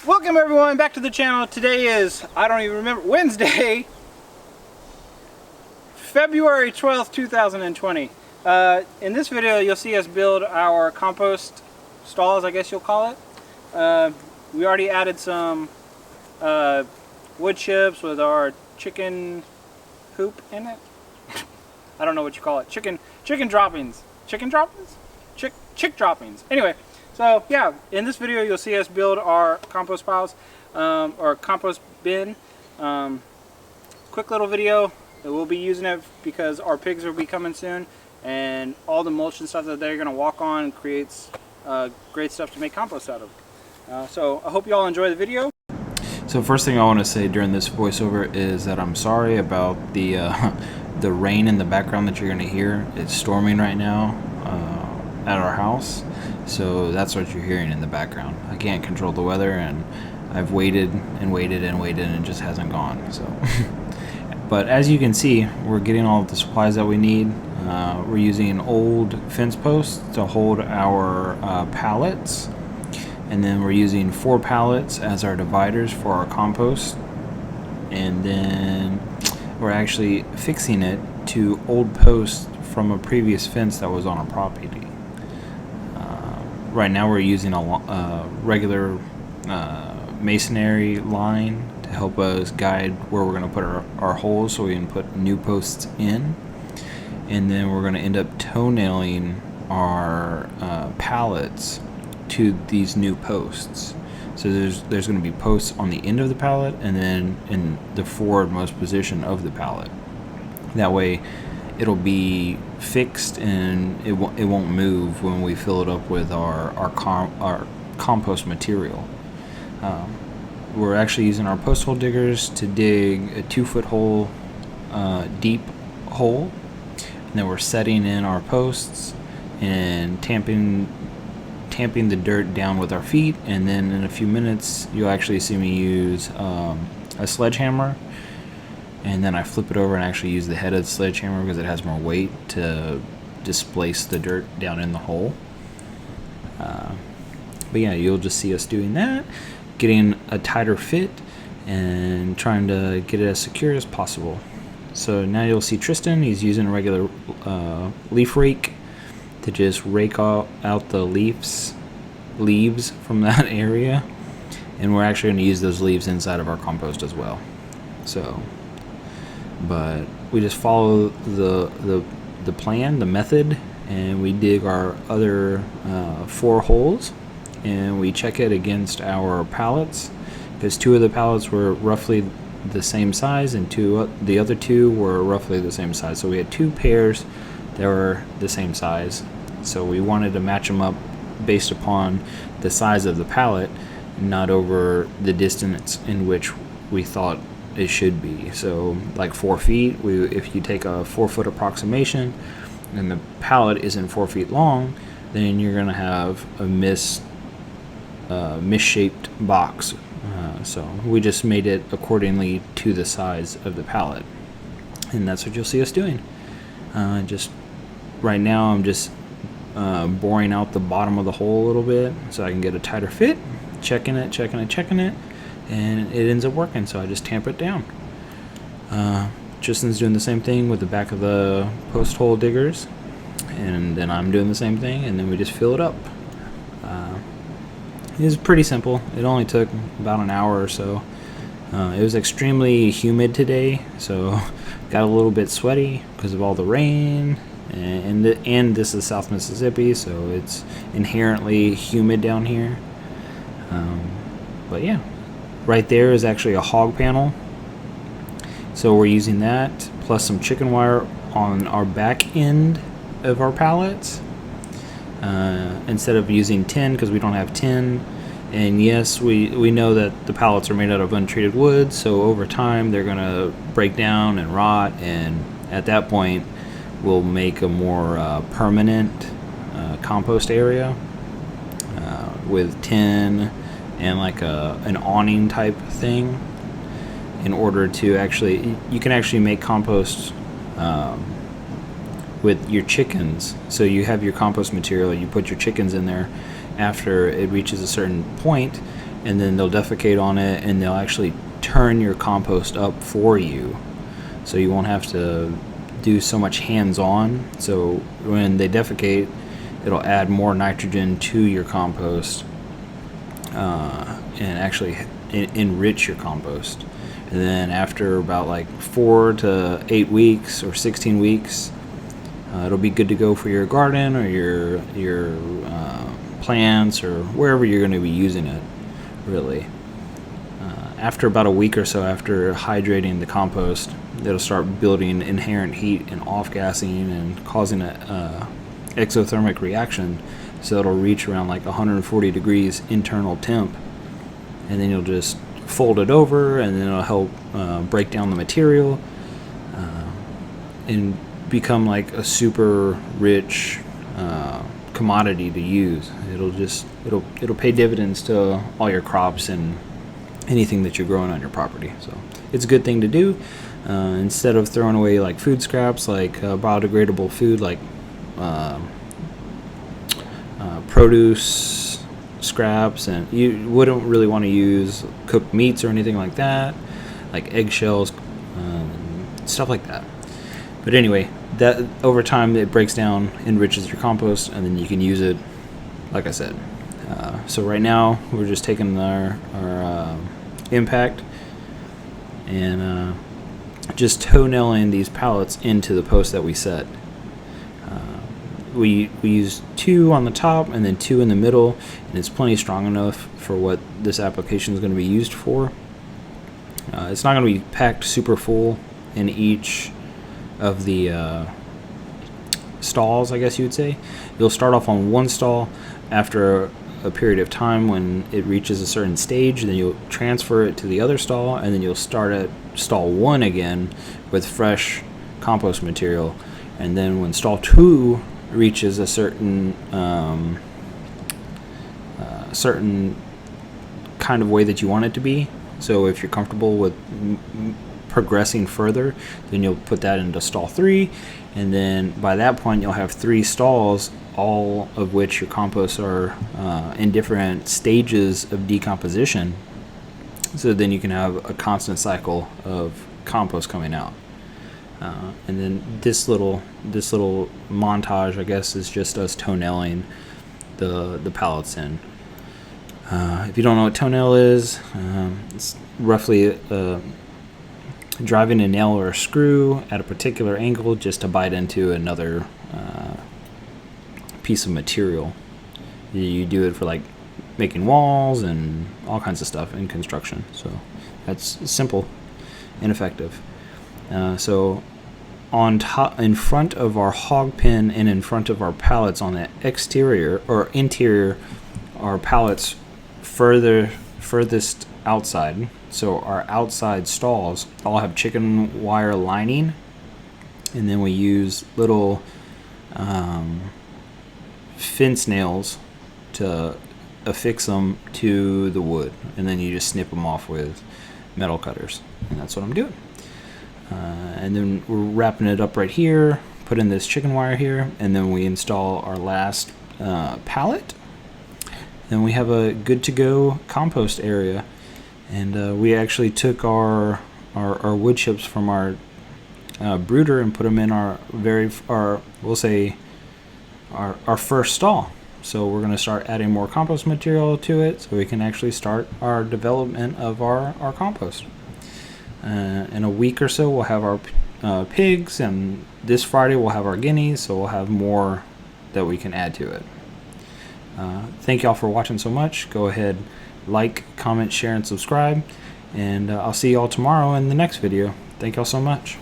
Welcome everyone back to the channel. Today is, I don't even remember, Wednesday, February 12th, 2020. In this video you'll see us build our compost stalls, I guess you'll call it. We already added some wood chips with our chicken hoop in it. I don't know what you call it. Chicken droppings. Chicken droppings? Chick droppings. Anyway. So yeah, in this video you'll see us build our compost piles, or compost bin. Quick little video. We'll be using it because our pigs will be coming soon, and all the mulch and stuff that they're going to walk on creates great stuff to make compost out of. So I hope you all enjoy the video. So first thing I want to say during this voiceover is that I'm sorry about the rain in the background that you're going to hear. It's storming right now at our house. So that's what you're hearing in the background. I can't control the weather, and I've waited and waited and waited, and it just hasn't gone. So, but as you can see, we're getting all of the supplies that we need. We're using old fence posts to hold our pallets, and then we're using 4 pallets as our dividers for our compost, and then we're actually fixing it to old posts from a previous fence that was on our property. Right now we're using a regular masonry line to help us guide where we're going to put our holes so we can put new posts in. And then we're going to end up toe-nailing our pallets to these new posts. So there's going to be posts on the end of the pallet and then in the forwardmost position of the pallet. That way it'll be fixed and it won't move when we fill it up with our compost material. We're actually using our post hole diggers to dig a 2-foot hole, deep hole, and then we're setting in our posts and tamping the dirt down with our feet, and then in a few minutes you'll actually see me use a sledgehammer. And then I flip it over and actually use the head of the sledgehammer because it has more weight to displace the dirt down in the hole. But yeah, you'll just see us doing that, getting a tighter fit and trying to get it as secure as possible. So now you'll see Tristan, he's using a regular leaf rake to just rake out the leaves from that area. And we're actually going to use those leaves inside of our compost as well. So, but we just follow the plan, the method, and we dig our other 4 holes, and we check it against our pallets, because 2 of the pallets were roughly the same size and the other 2 were roughly the same size. So we had 2 pairs that were the same size. So we wanted to match them up based upon the size of the pallet, not over the distance in which we thought it should be. So like 4 feet, if you take a 4-foot approximation and the pallet isn't 4 feet long, then you're gonna have a misshaped box. So we just made it accordingly to the size of the pallet, and that's what you'll see us doing. Just right now I'm just boring out the bottom of the hole a little bit so I can get a tighter fit, checking it, and it ends up working, so I just tamp it down. Tristan's doing the same thing with the back of the post hole diggers, and then I'm doing the same thing, and then we just fill it up. It was pretty simple. It only took about an hour or so. It was extremely humid today, so got a little bit sweaty because of all the rain, and this is South Mississippi, so it's inherently humid down here. But yeah. Right there is actually a hog panel, so we're using that plus some chicken wire on our back end of our pallets instead of using tin, because we don't have tin. And yes, we know that the pallets are made out of untreated wood, so over time they're gonna break down and rot, and at that point we'll make a more permanent compost area with tin and like an awning type thing, in order to you can actually make compost with your chickens. So you have your compost material, you put your chickens in there after it reaches a certain point, and then they'll defecate on it, and they'll actually turn your compost up for you, so you won't have to do so much hands-on. So when they defecate, it'll add more nitrogen to your compost, and actually enrich your compost. And then after about like 4 to 8 weeks or 16 weeks, it'll be good to go for your garden or your plants or wherever you're going to be using it, really. After about a week or so after hydrating the compost, it'll start building inherent heat and off-gassing and causing a exothermic reaction. So it'll reach around like 140 degrees internal temp, and then you'll just fold it over, and then it'll help break down the material and become like a super rich commodity to use. It'll pay dividends to all your crops and anything that you're growing on your property. So it's a good thing to do. Instead of throwing away like food scraps, like biodegradable food, like produce scraps, and you wouldn't really want to use cooked meats or anything like that, like eggshells, stuff like that. But anyway, that over time it breaks down, enriches your compost, and then you can use it, like I said. So right now we're just taking our impact and just toenailing these pallets into the post that we set. We use 2 on the top and then 2 in the middle, and it's plenty strong enough for what this application is going to be used for. It's not going to be packed super full in each of the stalls, I guess you would say. You'll start off on one stall. After a period of time, when it reaches a certain stage, then you'll transfer it to the other stall, and then you'll start at stall 1 again with fresh compost material. And then when stall 2 reaches a certain kind of way that you want it to be, so if you're comfortable with progressing further, then you'll put that into stall 3, and then by that point you'll have 3 stalls, all of which your composts are in different stages of decomposition, so then you can have a constant cycle of compost coming out. And then this little montage, I guess, is just us toenailing the pallets in. If you don't know what toenail is, it's roughly driving a nail or a screw at a particular angle just to bite into another piece of material. You do it for like making walls and all kinds of stuff in construction. So that's simple and effective. So on top, in front of our hog pen and in front of our pallets on the exterior or interior, our pallets furthest outside. So our outside stalls all have chicken wire lining, and then we use little fence nails to affix them to the wood, and then you just snip them off with metal cutters, and that's what I'm doing. And then we're wrapping it up right here, put in this chicken wire here, and then we install our last pallet. Then we have a good to go compost area, and we actually took our wood chips from our brooder and put them in our first stall. So we're going to start adding more compost material to it so we can actually start our development of our compost. In a week or so we'll have our pigs, and this Friday we'll have our guineas, so we'll have more that we can add to it. Thank y'all for watching so much. Go ahead, like, comment, share, and subscribe, and I'll see y'all tomorrow in the next video. Thank y'all so much.